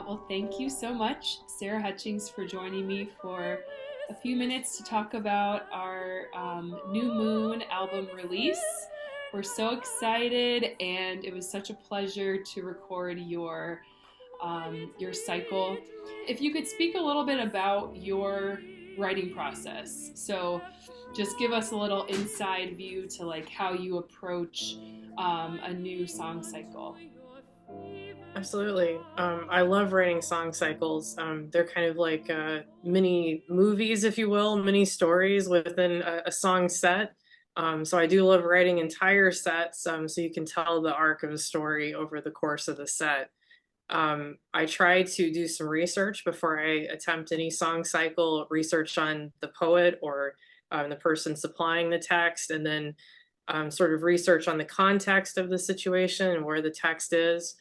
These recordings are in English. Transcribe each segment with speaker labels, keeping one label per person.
Speaker 1: Well, thank you so much, Sarah Hutchings, for joining me for a few minutes to talk about our New Moon album release. We're so excited, and it was such a pleasure to record your cycle. If you could speak a little bit about your writing process, so just give us a little inside view to like how you approach a new song cycle.
Speaker 2: Absolutely. I love writing song cycles. They're kind of like mini movies, if you will, mini stories within a song set. So I do love writing entire sets, so you can tell the arc of a story over the course of the set. I try to do some research before I attempt any song cycle, research on the poet or the person supplying the text, and then sort of research on the context of the situation and where the text is.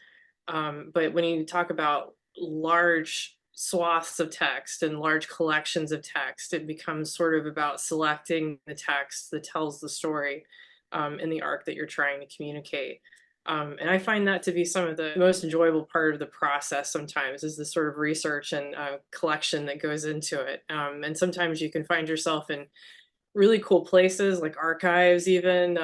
Speaker 2: But when you talk about large swaths of text and large collections of text, it becomes sort of about selecting the text that tells the story in the arc that you're trying to communicate. And I find that to be some of the most enjoyable part of the process sometimes is the sort of research and collection that goes into it. And sometimes you can find yourself in really cool places like archives, even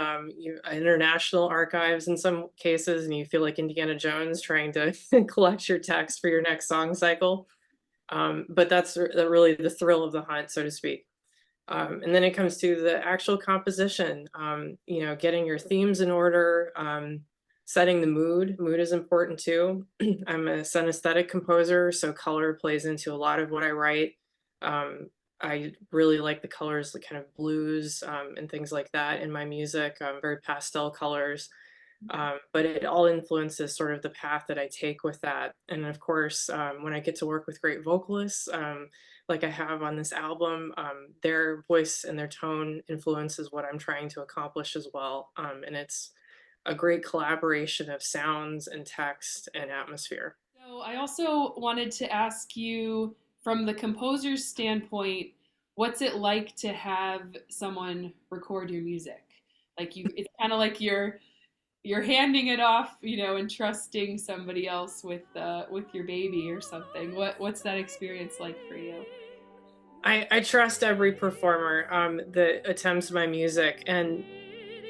Speaker 2: international archives in some cases, and you feel like Indiana Jones trying to collect your text for your next song cycle. But that's really the thrill of the hunt, so to speak. And then it comes to the actual composition, getting your themes in order, setting the mood. Mood is important too. I'm a synesthetic composer, so color plays into a lot of what I write. Um, I really like the colors, the kind of blues and things like that in my music, very pastel colors. But it all influences sort of the path that I take with that. And of course, when I get to work with great vocalists, like I have on this album, their voice and their tone influences what I'm trying to accomplish as well. And it's a great collaboration of sounds and text and atmosphere.
Speaker 1: So I also wanted to ask you, from the composer's standpoint, what's it like to have someone record your music? Like it's kind of like you're handing it off, and trusting somebody else with your baby or something. What's that experience like for you?
Speaker 2: I trust every performer that attempts my music, and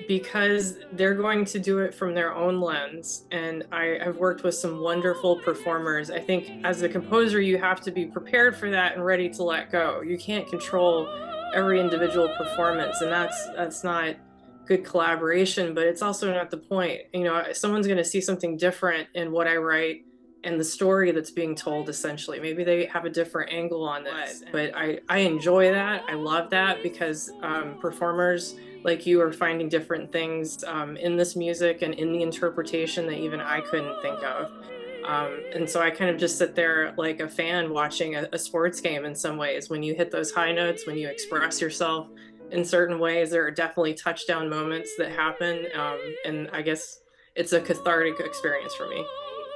Speaker 2: because they're going to do it from their own lens. And I have worked with some wonderful performers. I think as a composer, you have to be prepared for that and ready to let go. You can't control every individual performance, and that's not good collaboration, but it's also not the point. Someone's going to see something different in what I write and the story that's being told essentially. Maybe they have a different angle on this, but I enjoy that. I love that because performers like you are finding different things in this music and in the interpretation that even I couldn't think of. And so I kind of just sit there like a fan watching a sports game in some ways. When you hit those high notes, when you express yourself in certain ways, there are definitely touchdown moments that happen. And I guess it's a cathartic experience for me.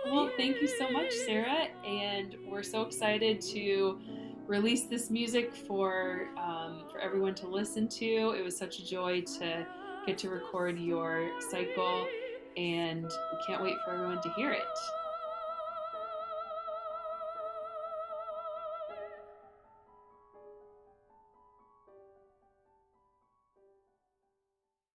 Speaker 1: Well, thank you so much, Sarah, and we're so excited to release this music for everyone to listen to. It was such a joy to get to record your cycle, and we can't wait for everyone to hear it.